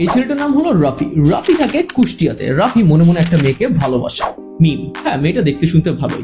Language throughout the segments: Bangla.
এই ছেলেটার নাম হলো রাফি। রাফি থাকে কুষ্টিয়াতে। রাফি মনে মনে একটা মেয়েকে ভালোবাসে। মিম, হ্যাঁ মেয়েটা দেখতে শুনতে ভালোই,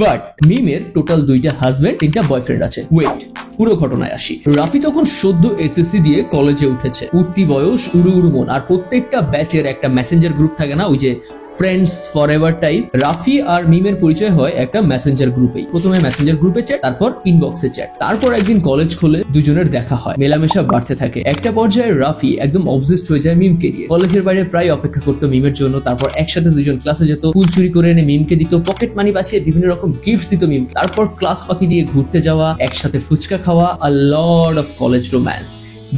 বাট মিমের টোটাল 2টা হাজবেন্ড 3টা বয়ফ্রেন্ড আছে। ওয়েট, পুরো ঘটনায় আসি। রাফি তখন সদ্য এসএসসি দিয়ে কলেজে উঠেছে। উঠতি বয়স, উড়ু উড়ু মন। আর প্রত্যেকটা ব্যাচের একটা মেসেঞ্জার গ্রুপ থাকে না, ওই যে friends forever type. Rafi আর মিমের পরিচয় হয় একটা মেসেঞ্জার গ্রুপেই। প্রথমে মেসেঞ্জার গ্রুপে চ্যাট, তারপর ইনবক্সে চ্যাট। তারপর একদিন কলেজ খুলে দুজনের দেখা হয়, মেলামেশা বাড়তে থাকে। একটা পর্যায়ে রাফি একদম অবসেসড হয়ে যায় মিমকে নিয়ে। কলেজের বাইরে প্রায় অপেক্ষা করতো মিমের জন্য। তারপর একসাথে দুজন ক্লাসে যেত, ফুল চুরি করে এনে মিমকে দিত, পকেট মানি বাঁচিয়ে বিভিন্ন রকম গিফট দিত মিমকে। তারপর ক্লাস ফাঁকি দিয়ে ঘুরতে যাওয়া, একসাথে ফুচকা খাওয়া, a lot of college romance.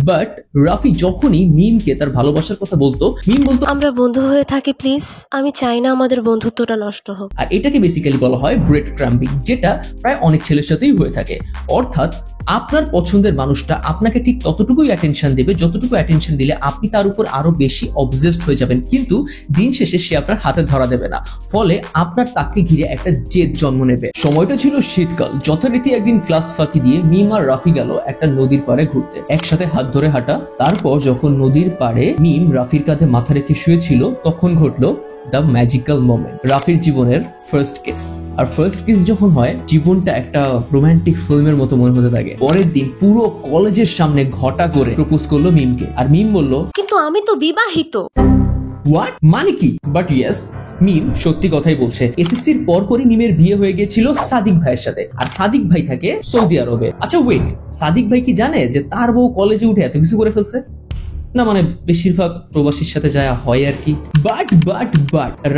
But Rafi যখনই মিমকে তার ভালোবাসার কথা বলতো, মিম বলতো আমরা বন্ধু হয়ে থাকি প্লিজ, আমি চাই না আমাদের বন্ধুত্বটা নষ্ট হোক। আর এটাকে বেসিক্যালি বলা হয় ব্রেড ক্রাম্বিং, যেটা প্রায় অনেক ছেলের সাথেই হয়ে থাকে। অর্থাৎ আপনার পছন্দের মানুষটা আপনাকে ঠিক ততটুকুই অ্যাটেনশন দেবে যতটুকু অ্যাটেনশন দিলে আপনি তার উপর আরো বেশি অবজেসড হয়ে যাবেন, কিন্তু দিন শেষে সে আপনার হাতে ধরা দেবে না। ফলে আপনার তাকে ঘিরে একটা জেদ জন্ম নেবে। সময়টা ছিল শীতকাল। যথারীতি একদিন ক্লাস ফাঁকি দিয়ে মিম আর রাফি গেল একটা নদীর পাড়ে ঘুরতে, একসাথে হাত ধরে হাঁটা। তারপর যখন নদীর পাড়ে মিম রাফির কাঁধে মাথা রেখে শুয়েছিল, তখন ঘটলো দ্য ম্যাজিক্যাল মোমেন্ট, রাফির জীবনের ফার্স্ট কিস। আর ফার্স্ট কিস যখন হয়, জীবনটা একটা রোমান্টিক ফিল্মের মতো মনে হতে থাকে। পরের দিন পুরো কলেজের সামনে ঘটা করে প্রপোজ করলো মিমকে। আর মিম বলল, কিন্তু আমি তো বিবাহিত। হোয়াট, মানে কি? বাট ইয়েস, মিম সত্যি কথাই বলছে। এসএসসির পরপরই মিমের বিয়ে হয়ে গিয়েছিল সাদিক ভাইয়ের সাথে। আর সাদিক ভাই থাকে সৌদি আরবে। আচ্ছা ওয়েট, সাদিক ভাই কি জানে যে তার বউ কলেজে উঠে এত কিছু করে ফেলছে? না, মানে বেশিরভাগ প্রবাসীর সাথে যায় হয় আর কি। বাট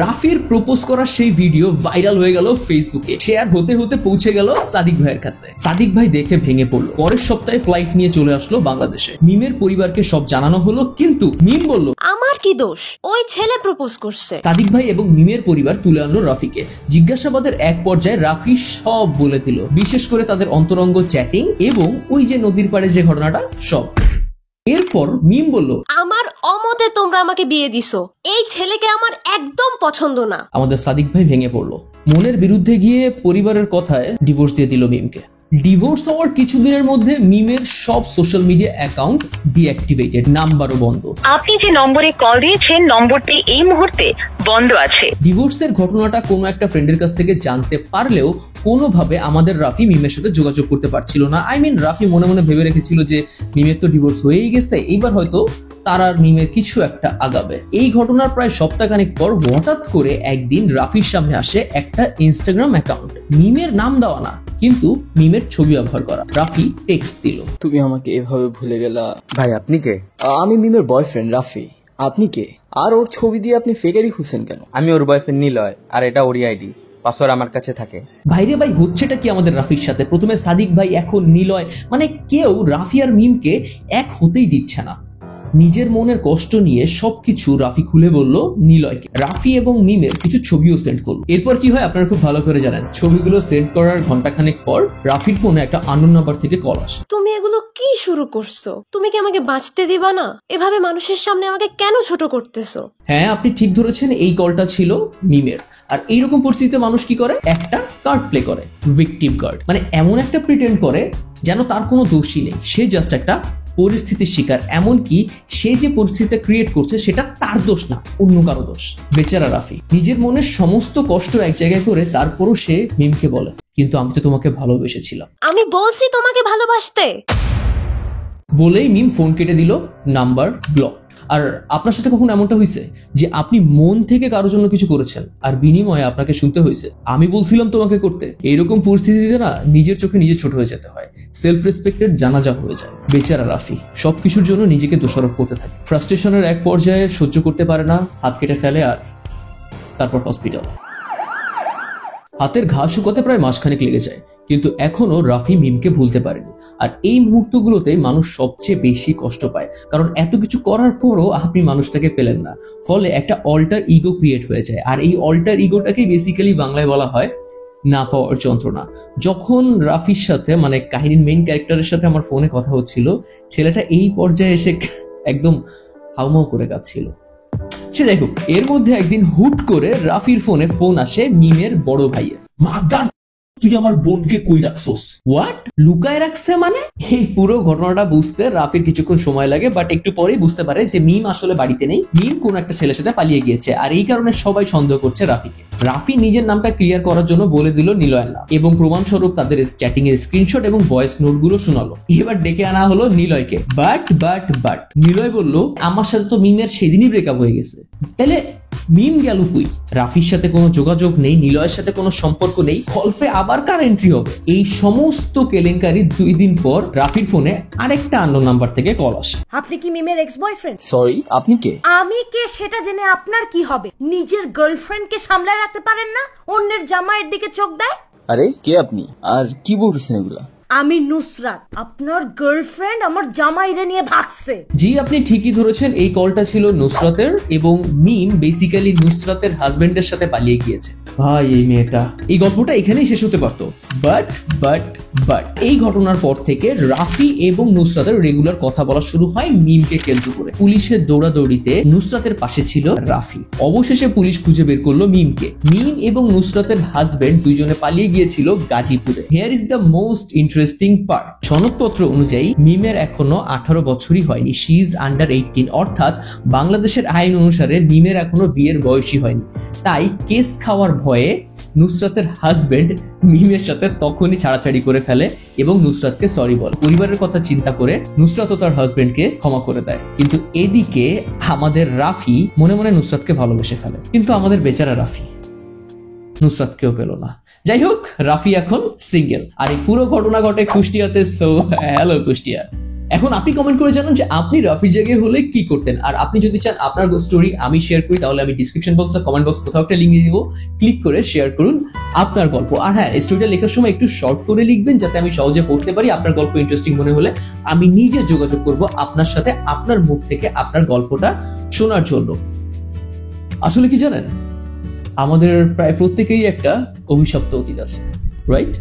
রাফির প্রপোজ করা সেই ভিডিও ভাইরাল হয়ে গেল ফেসবুকে। শেয়ার হতে হতে পৌঁছে গেল সাদিক ভাইয়ের কাছে। সাদিক ভাই দেখে ভেঙে পড়লো। পরের সপ্তাহে ফ্লাইট নিয়ে চলে আসলো বাংলাদেশে। মিমের পরিবারকে সব জানানো হলো, কিন্তু মিম বলল আমার কি দোষ, ওই ছেলে প্রপোজ করছে। সাদিক ভাই এবং মিমের পরিবার তুলে আনলো রাফিকে। জিজ্ঞাসাবাদের এক পর্যায়ে রাফি সব বলে দিল, বিশেষ করে তাদের অন্তরঙ্গ চ্যাটিং এবং ওই যে নদীর পাড়ে যে ঘটনাটা, সব। এরপর মিম বলল, আমার অমতে তোমরা আমাকে বিয়ে দিছো, এই ছেলেকে আমার একদম পছন্দ না। আমাদের সাদিক ভাই ভেঙে পড়লো। মনের বিরুদ্ধে গিয়ে পরিবারের কথায় ডিভোর্স দিয়ে দিল মিমকে। ডিভোর্স হওয়ার কিছুদিনের মধ্যে মিমের সব সোশ্যাল মিডিয়া অ্যাকাউন্ট ডিঅ্যাক্টিভেটেড, নাম্বারও বন্ধ। আপনি যে নম্বরে কল দিয়েছেন নম্বরটি এই মুহূর্তে বন্ধ আছে। ডিভোর্সের ঘটনাটা কোনো একটা ফ্রেন্ডের কাছ থেকে জানতে পারলেও কোনোভাবে আমাদের রাফি মিমের সাথে যোগাযোগ করতে পারছিল না। রাফি মনে মনে ভেবে রেখেছিল যে মিমের তো ডিভোর্স হয়েই গেছে, এইবার হয়তো তার আর মিমের কিছু একটা আগাবে। এই ঘটনার প্রায় সপ্তাহখানেক পর হঠাৎ করে একদিন রাফির সামনে আসে একটা ইনস্টাগ্রাম অ্যাকাউন্ট, মিমের নাম দেওয়া না, কিন্তু মিমের ছবি ব্যবহার করা। রাফি টেক্সট দিল, তুমি আমাকে এভাবে ভুলে গেলা। ভাই আপনি কে? আমি মিমের বয়ফ্রেন্ড রাফি। আপনি কে? আর ওর ছবি দিয়ে আপনি ফেক আইডি খুঁজছেন কেন? আমি ওর বয়ফ্রেন্ড নিলয়, আর এটা ওরই আইডি, পাসওয়ার্ড আমার কাছে থাকে। ভাইরে ভাই, হচ্ছেটা কি আমাদের রাফির সাথে? প্রথমে সাদিক ভাই, এখন নিলয়, মানে কেউ রাফি আর মিমকে এক হতেই দিচ্ছে না। নিজের মনের কষ্ট নিয়ে সবকিছু রাফি খুলে বলল নিলয়কে। রাফি এবং মিমের কিছু ছবিও সেন্ড করলো। এরপর কি হয় আপনারা খুব ভালো করে জানেন। ছবিগুলো সেন্ড করার ঘন্টাখানেক পর রাফির ফোনে একটা আননোন নাম্বার থেকে কল আসে। তুমি এগুলো কি শুরু করছো? তুমি কি আমাকে বাঁচতে দিবা না? এভাবে মানুষের সামনে আমাকে কেন ছোট করতেছো? হ্যাঁ, আপনি ঠিক ধরেছেন, এই কলটা ছিল মিমের। আর এইরকম পরিস্থিতিতে মানুষ কি করে? একটা কার্ড প্লে করে, ভিকটিম কার্ড। মানে এমন একটা প্রিটেন্ড করে যেন তার কোনো দোষই নেই, সে জাস্ট একটা পরিস্থিতির শিকার। এমনকি সে যে পরিস্থিতি ক্রিয়েট করছে সেটা তার দোষ না, অন্য কারো দোষ। বেচারা রাফি নিজের মনের সমস্ত কষ্ট এক জায়গায় করে তারপরও সে মিমকে বলে, কিন্তু আমি তো তোমাকে ভালোবেসেছিলাম। আমি বলছি তোমাকে ভালোবাসতে বলেই মিম ফোন কেটে দিল, নাম্বার ব্লক। আর আপনার সাথে কখন এমনটা হয়েছে যে আপনি মন থেকে কারোর জন্য কিছু করেছেন আর বিনিময়ে আপনাকে শুনতে হয়েছে আমি বলছিলাম তোমাকে করতে? এইরকম পরিস্থিতিতে না নিজের চোখে নিজে ছোট হয়ে যেতে হয়, সেলফ রেসপেক্টের জানাজা হয়ে যায়। বেচারা রাফি সবকিছুর জন্য নিজেকে দোষারোপ করতে থাকে। ফ্রাস্ট্রেশনের এক পর্যায়ে সহ্য করতে পারে না, হাত কেটে ফেলে, আর তারপর হসপিটাল। হাতের ঘা শুকাতে প্রায় মাসখানেক লেগে যায়, কিন্তু এখনো রাফি মিমকে ভুলতে পারেনি। আর এই মুহূর্তগুলোতে মানুষ সবচেয়ে বেশি কষ্ট পায়, কারণ এত কিছু করার পরও আপনি মানুষটাকে পেলেন না। ফলে একটা অল্টার ইগো ক্রিয়েট হয়ে যায়। আর এই অল্টার ইগোটাকে বেসিক্যালি বাংলায় বলা হয় না পাওয়ার যন্ত্রণা। যখন রাফির সাথে, মানে কাহিনীর মেইন ক্যারেক্টারের সাথে আমার ফোনে কথা হচ্ছিল, ছেলেটা এই পর্যায়ে এসে একদম হাউমাউ করে কাঁদছিল। সে যাই হোক, এর মধ্যে একদিন হুট করে রাফির ফোনে ফোন আসে মিমের বড় ভাইয়ের। তুই আমার বোনকে কই রাখছস? হোয়াট? লুকায় রাখছে মানে? এই পুরো ঘটনাটা বুঝতে রাফির কিছুক্ষণ সময় লাগে, বাট একটু পরেই বুঝতে পারে যে মিম আসলে বাড়িতে নেই। মিম কোন একটা ছেলের সাথে পালিয়ে গিয়েছে, আর এই কারণে সবাই সন্দেহ করছে রাফিকে। রাফি নিজের নামটা ক্লিয়ার করার জন্য বলে দিল নিলয়ের নাম, এবং প্রমাণস্বরূপ তাদের চ্যাটিং এর স্ক্রিনশট এবং ভয়েস নোট গুলো শোনালো। এবার ডেকে আনা হলো নিলয়কে। বাট নিলয় বলল, আমার সাথে তো মিমের সেদিনই ব্রেকআপ হয়ে গেছে। তাহলে মিম গেল কই? রাফির সাথে কোনো যোগাযোগ নেই, নিলয়ের সাথে কোনো সম্পর্ক নেই, গল্পে আবার কার এন্ট্রি হবে? এই সমস্ত কেলেঙ্কারি 2 দিন পর রাফির ফোনে আরেকটা আননোন নাম্বার থেকে কল আসে। আপনি কি মিমের এক্স বয়ফ্রেন্ড? সরি, আপনি কে? আমি কে সেটা জেনে আপনার কি হবে? নিজের গার্লফ্রেন্ডকে সামলায় রাখতে পারেন না? অন্যের জামাইয়ের দিকে চোখ দেয়। আরে কে আপনি, আর কি বলতেছেন এগুলা? আমি নুসরাত, আপনার গার্লফ্রেন্ড আমার জামাইরে নিয়ে ভাগছে। জি, আপনি ঠিকই ধরেছেন, এই কলটা ছিল নুসরাতের, এবং মিম বেসিক্যালি নুসরাতের হাজবেন্ডের সাথে পালিয়ে গিয়েছে। ভাই এই মেয়েটা, এই গল্পটা এখানেই শেষ হতে পারতো, বাট এই ঘটনার পর থেকে রাফি এবং নুসরাতের রেগুলার কথা বলা শুরু হয় মিমকে কেন্দ্র করে। পুলিশের দৌড়াদৌড়িতে নুসরাতের পাশে ছিল রাফি। অবশেষে পুলিশ খুঁজে বের করলো মিমকে। মিম এবং নুসরাতের হাজবেন্ড দুইজনে পালিয়ে গিয়েছিল গাজীপুরে। Here is the most interesting part. সনদপত্র অনুযায়ী মিমের এখনো 18 বছরই হয়নি। শি ইজ আন্ডার 18, অর্থাৎ বাংলাদেশের আইন অনুসারে মিমের এখনো বিয়ের বয়সই হয়নি। তাই কেস খাওয়ার ভয়ে নুসরাতের হাজবেন্ড মিমের সাথে তখনই ছাড়াছাড়ি করে ফেলে এবং নুসরাতকে সরি বলে। পরিবারের কথা চিন্তা করে নুসরাতও তার হাজবেন্ডকে ক্ষমা করে দেয়। কিন্তু এদিকে আমাদের রাফি মনে মনে নুসরাতকে ভালোবেসে ফেলে, কিন্তু আমাদের বেচারা রাফি নুসরাতকেও পেল না। যাই হোক, রাফি এখন সিঙ্গেল, আর এই পুরো ঘটনা ঘটে কুষ্টিয়াতে। So hello Kushtia. এখন আপনি কমেন্ট করে জানান যে আপনি রাফির জায়গায় হলে কি করতেন, আর আপনি যদি চান আপনার স্টোরি আমি শেয়ার করি, তাহলে আমি ডিসক্রিপশন বক্স বা কমেন্ট বক্স কোথাও একটা লিঙ্ক দিয়ে দিব, ক্লিক করে শেয়ার করুন আপনার গল্প। আর হ্যাঁ, স্টোরিটা লেখার সময় একটু শর্ট করে লিখবেন, যাতে আমি সহজে পড়তে পারি। আপনার গল্প ইন্টারেস্টিং মনে হলে আমি নিজে যোগাযোগ করব আপনার সাথে, আপনার মুখ থেকে আপনার গল্পটা শোনার জন্য। আসলে কি জানেন, আমাদের প্রায় প্রত্যেকেই একটা অভিশপ্ত অতীত আছে, রাইট?